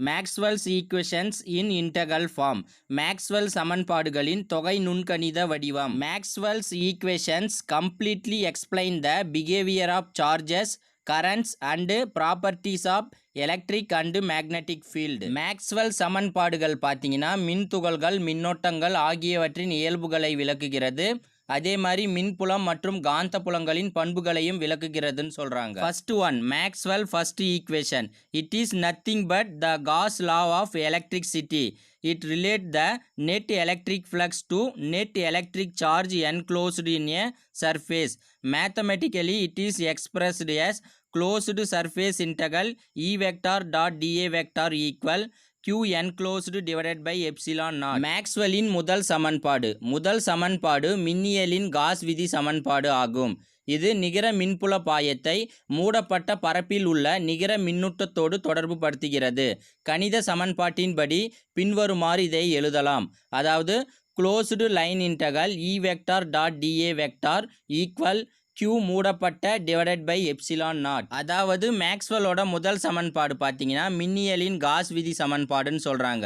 Maxwell's equations in integral form. Maxwell சமன்பாடுகளின் தொகை நுண்கணித வடிவம். Maxwell's equations completely explain the behaviour of charges, currents and properties of electric and magnetic field. Maxwell சமன்பாடுகள் பார்த்தீங்கன்னா மின்துகள்கள், மின்னோட்டங்கள் ஆகியவற்றின் இயல்புகளை விளக்குகிறது. அதே மாதிரி மின்புலம் மற்றும் காந்த புலங்களின் பண்புகளையும் விளக்குகிறதுன்னு சொல்றாங்க. First one, Maxwell first equation. It is nothing but the Gauss law of electricity. It relate the net electric flux to net electric charge enclosed in a surface. Mathematically, it is expressed as closed surface integral E vector dot dA vector equal Q enclosed divided by epsilon naught. மேக்ஸ்வெல்லின் முதல் சமன்பாடு மின்னியலின் cos விதி சமன்பாடு ஆகும். இது நிகர மின்புல பாயத்தை மூடப்பட்ட பரப்பில் உள்ள நிகர மின்னூட்டத்தோடு தொடர்பு படுத்துகிறது. கணித சமன்பாட்டின்படி பின்வருமாறு இதை எழுதலாம். அதாவது closed line integral E vector dot dA vector equal Q மூடப்பட்ட டிவைடட் பை எப்சிலான் நாட். அதாவது மேக்ஸ்வெல்லோட முதல் சமன்பாடு பார்த்தீங்கன்னா மின்னியலின் காஸ் விதி சமன்பாடுன்னு சொல்கிறாங்க.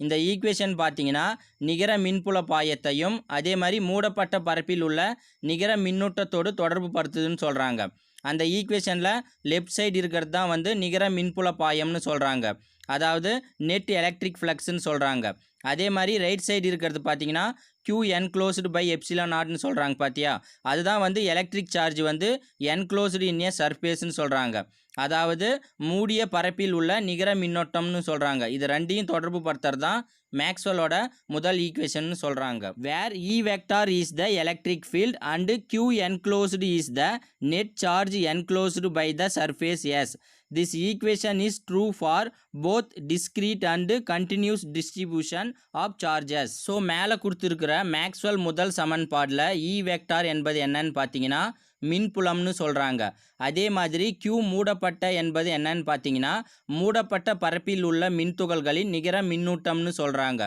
இந்த ஈக்குவேஷன் பார்த்தீங்கன்னா நிகர மின்புல பாயத்தையும் அதே மாதிரி மூடப்பட்ட பரப்பில் உள்ள நிகர மின்னூட்டத்தோடு தொடர்பு படுத்துதுன்னு சொல்கிறாங்க. அந்த ஈக்குவேஷனில் லெஃப்ட் சைடு இருக்கிறது தான் வந்து நிகர மின்புல பாயம்னு சொல்கிறாங்க. அதாவது நெட் எலக்ட்ரிக் ஃப்ளக்ஸ்ன்னு சொல்கிறாங்க. அதே மாதிரி ரைட் சைடு இருக்கிறது பார்த்தீங்கன்னா Q என்க்ளோஸ்டு பை எப்சிலான் நாட்னு சொல்கிறாங்க. பார்த்தியா, அதுதான் வந்து எலக்ட்ரிக் சார்ஜ் வந்து என்க்ளோஸ்டு இன் ஏ சர்ஃபேஸ்ன்னு சொல்கிறாங்க. அதாவது மூடிய பரப்பில் உள்ள நிகர மின்னோட்டம்னு சொல்கிறாங்க. இது ரெண்டையும் தொடர்பு படுத்துறது தான் மேக்ஸ்வெல்லோட முதல் ஈக்குவேஷன் சொல்கிறாங்க. Where E vector is the electric field and Q enclosed is the net charge enclosed by the surface S. This equation is true for both discrete and continuous distribution of charges. So மேலே கொடுத்துருக்கிற Maxwell முதல் சமன்பாடில் E vector என்பது என்னன்னு பார்த்தீங்கன்னா மின்புலம்னு சொல்கிறாங்க. அதே மாதிரி Q மூடப்பட்ட என்பது என்னன்னு பார்த்தீங்கன்னா மூடப்பட்ட பரப்பில் உள்ள மின்துகள்களின் நிகர மின்னூட்டம்னு சொல்கிறாங்க.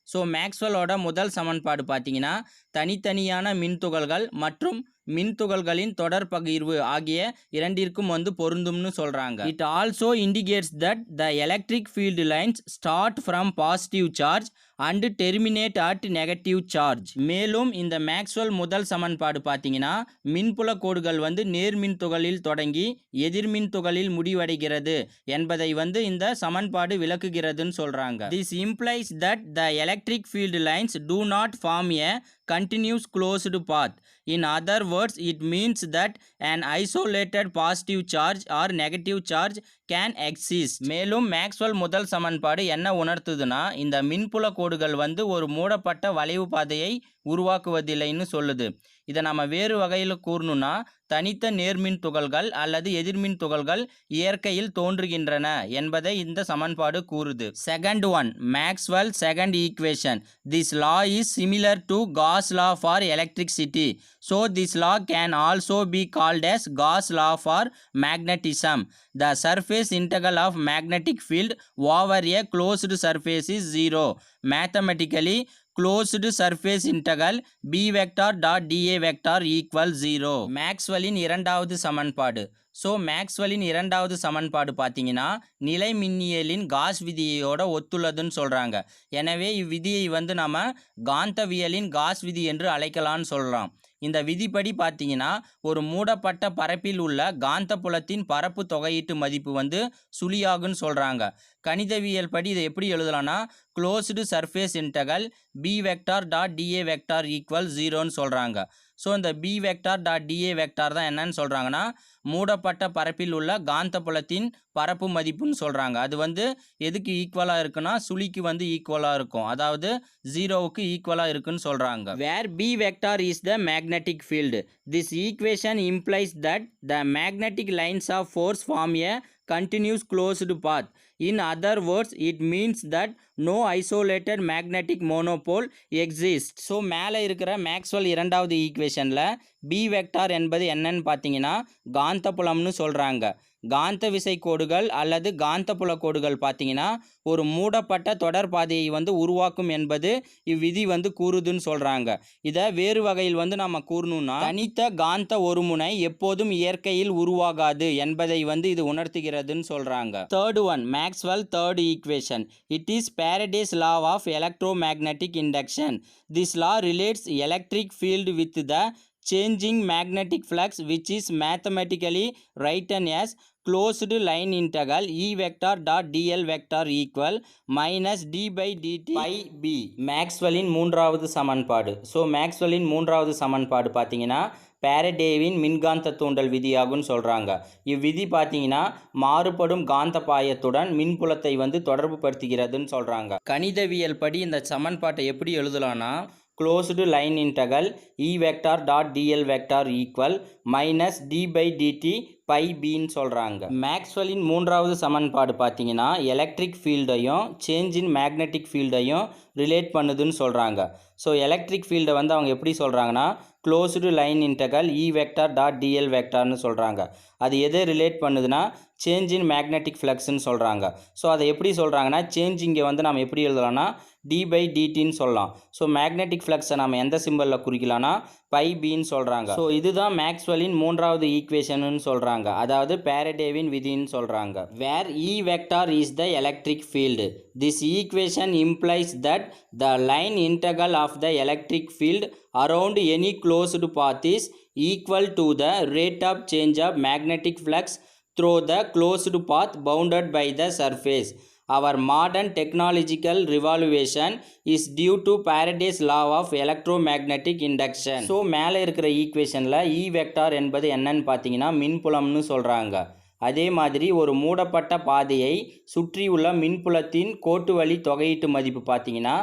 ஸோ மேக்ஸ்வெல்லோட முதல் சமன்பாடு பார்த்தீங்கன்னா தனித்தனியான மின்துகள்கள் மற்றும் மின்துகள்களின் தொடர் பகிர்வு ஆகிய இரண்டிற்கும் வந்து பொருந்தும்னு சொல்கிறாங்க. It also indicates that the electric field lines start from positive charge and terminate at negative charge. மேலும் இந்த மேக்ஸ்வெல் முதல் சமன்பாடு பார்த்தீங்கன்னா மின்புல கோடுகள் வந்து நேர்மின் துகளில் தொடங்கி எதிர்மின் துகளில் முடிவடைகிறது என்பதை வந்து இந்த சமன்பாடு விளக்குகிறதுன்னு சொல்கிறாங்க. This implies that the electric field lines do not form a continuous closed path. In other words, it means that an isolated positive charge or negative charge can exist. மேலும் மேக்ஸ்வெல் முதல் சமன்பாடு என்ன உணர்த்துதுன்னா இந்த மின்புல கோடுகள் வந்து ஒரு மூடப்பட்ட வளைவு பாதையை உருவாக்குவதில்லைன்னு சொல்லுது. இதை நம்ம வேறு வகையில் கூறணும்னா தனித்த நேர்மின் துகள்கள் அல்லது எதிர்மின் துகள்கள் இயற்கையில் தோன்றுகின்றன என்பதை இந்த சமன்பாடு கூறுது. Second one, Maxwell second equation. This law is similar to Gauss law for electricity. So this law can also be called as Gauss law for magnetism. The surface integral of magnetic field over a closed surface is zero. Mathematically closed surface integral B vector dot dA vector equal 0. மேக்ஸ்வெல்லின் இரண்டாவது சமன்பாடு. So மேக்ஸ்வெல்லின் இரண்டாவது சமன்பாடு பார்த்தீங்கன்னா நிலை மின்னியலின் cos விதியோட ஒத்துள்ளதுன்னு சொல்கிறாங்க. எனவே இவ்விதியை வந்து நம்ம காந்தவியலின் காஸ் விதி என்று அழைக்கலான்னு சொல்கிறோம். இந்த விதிப்படி பார்த்தீங்கன்னா ஒரு மூடப்பட்ட பரப்பில் உள்ள காந்த புலத்தின் பரப்பு தொகையீட்டு மதிப்பு வந்து சுழியாகுன்னு சொல்கிறாங்க. கணிதவியல் படி இதை எப்படி எழுதலாம்னா closed surface integral B vector dot dA vector equal 0ன்னு சொல்கிறாங்க. ஸோ இந்த B vector dot dA vector தான் என்னன்னு சொல்கிறாங்கன்னா மூடப்பட்ட பரப்பில் உள்ள காந்த புலத்தின் பரப்பு மதிப்புன்னு சொல்கிறாங்க. அது வந்து எதுக்கு ஈக்குவலாக இருக்குன்னா சுழிக்கு வந்து ஈக்குவலாக இருக்கும், அதாவது 0வுக்கு ஈக்குவலாக இருக்குன்னு சொல்கிறாங்க. Where B vector is the magnetic field. This equation implies that the magnetic lines of force form a continuous closed path. In other words, it means that no isolated magnetic monopole exists. So மேலே இருக்கிற Maxwell இரண்டாவது ஈக்குவேஷனில் B vector என்பது என்னன்னு பார்த்தீங்கன்னா காந்த புலம்னு சொல்கிறாங்க. காந்த விசை கோடுகள் அல்லது காந்தப்புல கோடுகள் பார்த்தீங்கன்னா ஒரு மூடப்பட்ட தொடர் பாதையை வந்து உருவாக்கும் என்பது இவ்விதி வந்து கூறுதுன்னு சொல்கிறாங்க. இதை வேறு வகையில் வந்து நம்ம கூறணும்னா தனித்த காந்த ஒருமுனை எப்போதும் இயற்கையில் உருவாகாது என்பதை வந்து இது உணர்த்துகிறதுன்னு சொல்கிறாங்க. Third one, Maxwell third equation. It is Faraday's law of electromagnetic induction. This law relates electric field with the changing magnetic flux, which is mathematically written as closed line integral E vector dot dl vector equal minus d by dt pi b. மேக்ஸ்வெல்லின் மூன்றாவது சமன்பாடு. So மேக்ஸ்வெல்லின் மூன்றாவது சமன்பாடு பார்த்தீங்கன்னா பாரடேவின் மின்காந்த தூண்டல் விதியாகும்னு சொல்கிறாங்க. இவ்விதி பார்த்தீங்கன்னா மாறுபடும் காந்த பாயத்துடன் மின்புலத்தை வந்து தொடர்பு படுத்துகிறதுன்னு சொல்கிறாங்க. கணிதவியல் படி இந்த சமன்பாட்டை எப்படி எழுதலாம்னா closed line integral E vector dot dl vector equal minus d by dt pi bன்னு சொல்கிறாங்க. மேக்ஸ்வெல்லின் மூன்றாவது சமன்பாடு பார்த்தீங்கன்னா எலக்ட்ரிக் ஃபீல்டையும் சேஞ்ச் இன் மேக்னெட்டிக் ஃபீல்டையும் ரிலேட் பண்ணுதுன்னு சொல்கிறாங்க. ஸோ எலக்ட்ரிக் ஃபீல்டை வந்து அவங்க எப்படி சொல்கிறாங்கன்னா closed line integral E vector dot dl vectorனு சொல்கிறாங்க. அது எதை ரிலேட் பண்ணுதுன்னா சேஞ்ச் இன் மேக்னெட்டிக் ஃப்ளக்ஸ்ன்னு சொல்கிறாங்க. ஸோ அதை எப்படி சொல்கிறாங்கன்னா சேஞ்ச் இங்கே வந்து நம்ம எப்படி எழுதலாம்னா டி பை டிடின்னு சொல்லலாம். ஸோ மேக்னெட்டிக் ஃப்ளக்ஸை நம்ம எந்த சிம்பிளில் குறிக்கலாம்னா பை பின்னு சொல்கிறாங்க. ஸோ இதுதான் மேக்ஸ்வெல்லின் மூன்றாவது ஈக்குவேஷன்னு சொல்கிறாங்க, அதாவது பாரடேவின் விதின்னு சொல்கிறாங்க. Where E vector is the electric field. This equation implies that the line integral of the electric field around any closed path is equal to the rate of change of magnetic flux through the closed path bounded by the surface. Our modern technological revolution is due to Faraday's law of electromagnetic induction. So மேலே இருக்கிற ஈக்குவேஷனில் E vector என்பது என்னன்னு பார்த்தீங்கன்னா மின்புலம்னு சொல்கிறாங்க. அதே மாதிரி ஒரு மூடப்பட்ட பாதையை சுற்றியுள்ள மின்புலத்தின் கோட்டு வழி தொகையீட்டு மதிப்பு பார்த்தீங்கன்னா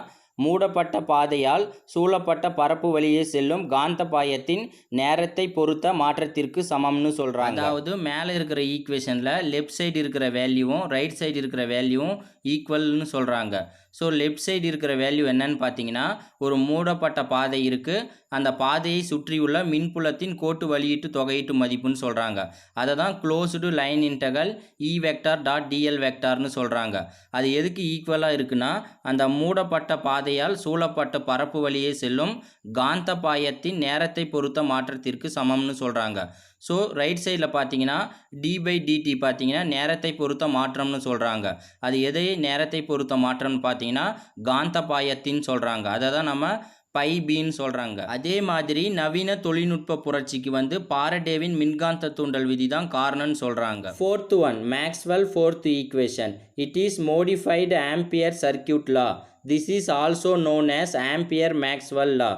மூடப்பட்ட பாதையால் சூழப்பட்ட பரப்பு வழியே செல்லும் காந்த பாயத்தின் நேரத்தை பொறுத்த மாற்றத்திற்கு சமம்னு சொல்கிறாங்க. அதாவது மேலே இருக்கிற ஈக்குவேஷனில் லெஃப்ட் சைடு இருக்கிற வேல்யூவும் ரைட் சைடு இருக்கிற வேல்யூவும் ஈக்குவல்னு சொல்கிறாங்க. ஸோ லெஃப்ட் சைடு இருக்கிற வேல்யூ என்னன்னு பார்த்தீங்கன்னா ஒரு மூடப்பட்ட பாதை இருக்குது, அந்த பாதையை சுற்றியுள்ள மின்புலத்தின் கோட்டு வழியீட்டு தொகையீட்டு மதிப்புன்னு சொல்கிறாங்க. அதை தான் closed line integral E vector dot dl வெக்டார்னு சொல்கிறாங்க. அது எதுக்கு ஈக்குவலாக இருக்குன்னா அந்த மூடப்பட்ட பாதையால் சூழப்பட்ட பரப்பு வழியே செல்லும் காந்த பாயத்தின் நேரத்தை பொறுத்த மாற்றத்திற்கு சமம்னு சொல்கிறாங்க. ஸோ ரைட் சைடில் பார்த்தீங்கன்னா டி பை டிடி பார்த்தீங்கன்னா நேரத்தை பொறுத்த மாற்றம்னு சொல்கிறாங்க. அது எதை நேரத்தை பொறுத்த மாற்றம்னு பார்த்தீங்கன்னா காந்த பாயத்தின்னு சொல்கிறாங்க. அதை தான் நம்ம பை பின்னு சொல்கிறாங்க. அதே மாதிரி நவீன தொழில்நுட்ப புரட்சிக்கு வந்து பாரடேவின் மின்காந்த தூண்டல் விதி தான் காரணம்னு சொல்கிறாங்க. Fourth one, Maxwell fourth equation. It is modified ampere circuit law. This is also known as ampere-Maxwell law.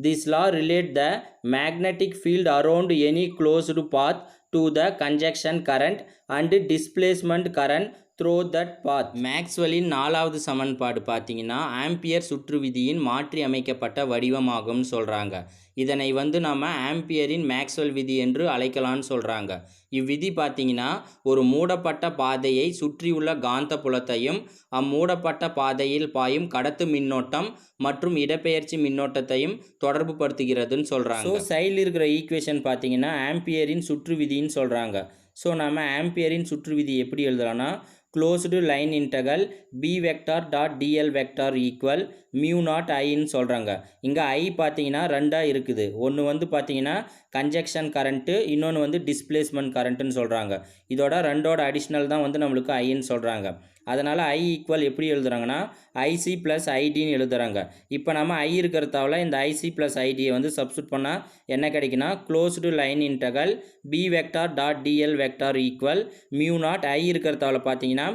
This law relates the magnetic field around any closed path to the conduction current and displacement current through that path. மேக்ஸ்வெல்லின் நாலாவது சமன்பாடு பார்த்தீங்கன்னா ampere சுற்று விதியின் மாற்றி அமைக்கப்பட்ட வடிவமாகும்னு சொல்கிறாங்க. இதனை வந்து நம்ம ஆம்பியரின் மேக்ஸ்வெல் விதி என்று அழைக்கலாம்னு சொல்கிறாங்க. இவ்விதி பார்த்தீங்கன்னா ஒரு மூடப்பட்ட பாதையை சுற்றியுள்ள காந்த புலத்தையும் அம்மூடப்பட்ட பாதையில் பாயும் கடத்து மின்னோட்டம் மற்றும் இடப்பெயர்ச்சி மின்னோட்டத்தையும் தொடர்பு படுத்துகிறதுன்னு சொல்கிறாங்க. ஸோ சைடில் இருக்கிற ஈக்குவேஷன் பார்த்தீங்கன்னா ஆம்பியரின் சுற்று விதின்னு சொல்கிறாங்க. ஸோ நம்ம ஆம்பியரின் சுற்று விதி எப்படி எழுதலாம்னா closed line integral B vector dot dl vector equal mu naught ஐன்னு சொல்கிறாங்க. இங்கே ஐ பார்த்தீங்கன்னா ரெண்டாக இருக்குது. ஒன்று வந்து பார்த்தீங்கன்னா கன்ஜெக்ஷன் கரண்ட்டு, இன்னொன்று வந்து டிஸ்பிளேஸ்மெண்ட் கரண்ட்டுன்னு சொல்கிறாங்க. இதோட ரெண்டோட அடிஷ்னல் தான் வந்து நம்மளுக்கு ஐன்னு சொல்கிறாங்க. அதனால் ஐ ஈக்குவல் எப்படி எழுதுறாங்கன்னா ஐசி ப்ளஸ் ஐடின்னு எழுதுறாங்க. இப்போ நம்ம ஐ இருக்கிறதாவில் இந்த ஐசி ப்ளஸ் ஐடியை வந்து சப்ஸ்டியூட் பண்ணால் என்ன கிடைக்குன்னா closed line integral B vector dot dl vector equal mu naught I இருக்கிறதாவில் பார்த்தீங்கன்னா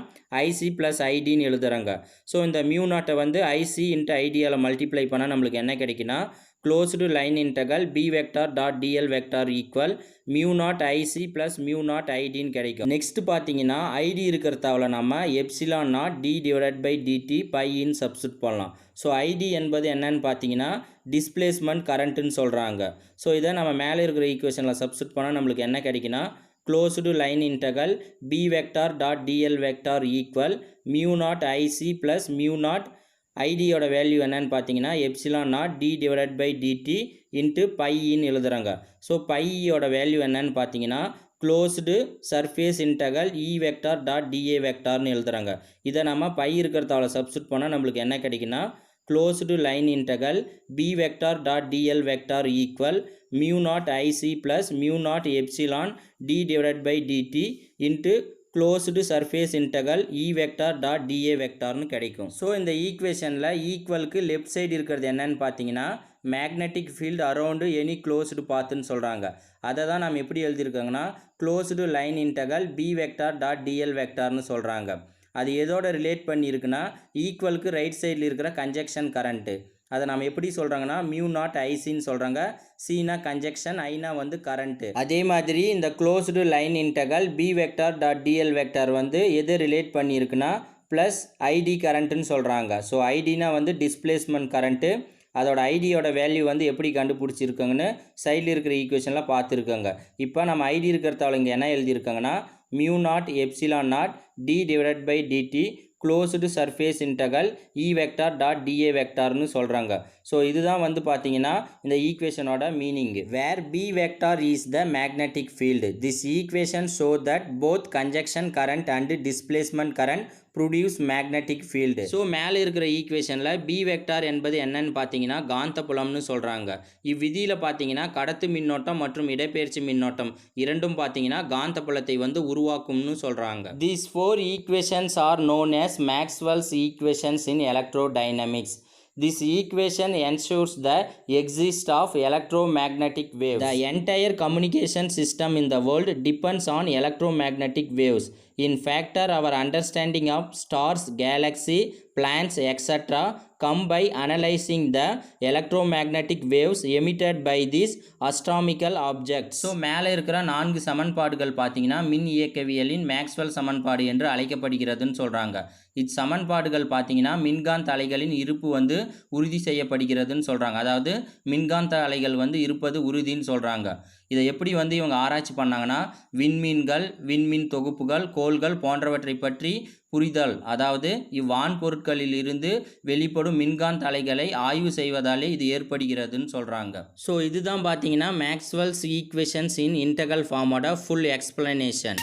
ஐசி ப்ளஸ் ஐடின்னு எழுதுறாங்க. ஸோ இந்த மியூ நாட்டை வந்து ஐசி இன்ட்டு ஐடியால் மல்டிப்ளை பண்ணால் நம்மளுக்கு என்ன கிடைக்குன்னா closed line integral b vector dot dl vector equal mu naught ic plus mu naught id கிடைக்கும். நெக்ஸ்ட் பார்த்தீங்கன்னா ஐடி இருக்கிறதாவில் நம்ம epsilon naught d divided by dt phi in substitute பண்ணலாம். ஸோ ஐடி என்பது என்னன்னு பார்த்தீங்கன்னா டிஸ்பிளேஸ்மெண்ட் கரண்ட்டுன்னு சொல்கிறாங்க. ஸோ இதை நம்ம மேலே இருக்கிற ஈக்குவேஷனில் சப்ஸ்டியூட் பண்ணால் நம்மளுக்கு என்ன கிடைக்குன்னா closed line integral b vector dot dl vector equal mu naught ic plus mu naught ஐடியோட வேல்யூ என்னன்னு பார்த்தீங்கன்னா epsilon naught d divided by dt into phi இன்னு எழுதுறாங்க. ஸோ பையோட வேல்யூ என்னன்னு பார்த்தீங்கன்னா closed surface integral E vector dot dA வெக்டார்னு எழுதுறாங்க. இதை நம்ம பை இருக்கிறதால சப்ஸ்டியூட் பண்ணால் நம்மளுக்கு என்ன கிடைக்குன்னா closed line integral B vector dot dl vector equal mu naught IC plus mu naught epsilon d divided by dt into closed surface integral E vector dot dA வெக்டார்னு கிடைக்கும். ஸோ இந்த ஈக்குவேஷனில் ஈக்குவலுக்கு left side இருக்கிறது என்னன்னு பார்த்தீங்கன்னா magnetic field around any closed பாத்துன்னு சொல்கிறாங்க. அதை தான் நம்ம எப்படி எழுதியிருக்காங்கன்னா closed line integral B vector dot dl வெக்டார்னு சொல்கிறாங்க. அது எதோட ரிலேட் பண்ணியிருக்குன்னா ஈக்குவலுக்கு ரைட் சைடில் இருக்கிற கன்ஜெக்ஷன் கரண்ட்டு. அதை நம்ம எப்படி சொல்கிறாங்கன்னா மியூ நாட் ஐசின்னு சொல்கிறாங்க. சினா கன்ஜெக்ஷன், ஐனா வந்து கரண்ட்டு. அதே மாதிரி இந்த closed line integral B vector dot dl vector வந்து எது ரிலேட் பண்ணியிருக்குன்னா ப்ளஸ் ஐடி கரண்ட்டுன்னு சொல்கிறாங்க. ஸோ ஐடினா வந்து டிஸ்பிளேஸ்மெண்ட் கரண்ட்டு. அதோட ஐடியோட வேல்யூ வந்து எப்படி கண்டுபிடிச்சிருக்காங்கன்னு சைடில் இருக்கிற ஈக்குவேஷனில் பார்த்துருக்காங்க. இப்போ நம்ம ஐடி இருக்கிறதால இங்கே என்ன எழுதியிருக்காங்கன்னா mu naught epsilon naught d divided by dt closed surface integral E vector dot dA வெக்டார்னு சொல்கிறாங்க. ஸோ இதுதான் வந்து பார்த்தீங்கன்னா இந்த ஈக்குவேஷனோட meaning. Where B vector is the magnetic field. This equation show that both conduction current and displacement current produce magnetic field. So மேலே இருக்கிற ஈக்குவேஷனில் பி வெக்டார் என்பது என்னன்னு பார்த்தீங்கன்னா காந்தப்புலம்னு சொல்கிறாங்க. இவ்விதியில் பார்த்தீங்கன்னா கடத்து மின்னோட்டம் மற்றும் இடப்பெயர்ச்சி மின்னோட்டம் இரண்டும் பார்த்தீங்கன்னா காந்தப்புலத்தை வந்து உருவாக்கும்னு சொல்கிறாங்க. These four equations are known as Maxwell's equations in electrodynamics. This equation ensures the existence of electromagnetic waves. The entire communication system in the world depends on electromagnetic waves. In fact, our understanding of stars, galaxy, planets, etc. come by analyzing the electromagnetic waves emitted by these astronomical objects. So மேலே இருக்கிற 4 சமன்பாடுகள் பார்த்தீங்கன்னா மின் இயக்கவியலின் Maxwell சமன்பாடு என்று அழைக்கப்படுகிறதுன்னு சொல்கிறாங்க. இச்சமன்பாடுகள் பார்த்தீங்கன்னா மின்காந்த அலைகளின் இருப்பு வந்து உறுதி செய்யப்படுகிறதுன்னு சொல்கிறாங்க. அதாவது மின்காந்த அலைகள் வந்து இருப்பது உறுதின்னு சொல்கிறாங்க. இதை எப்படி வந்து இவங்க ஆராய்ச்சி பண்ணாங்கன்னா விண்மீன்கள், விண்மீன் தொகுப்புகள், கோள்கள் போன்றவற்றை பற்றி புரிதல், அதாவது இவ்வான் பொருட்களில் இருந்து வெளிப்படும் மின்காந்த அலைகளை ஆய்வு செய்வதாலே இது ஏற்படுகிறதுன்னு சொல்கிறாங்க. ஸோ இதுதான் பார்த்தீங்கன்னா Maxwell's equations in integral ஃபார்மோட full explanation.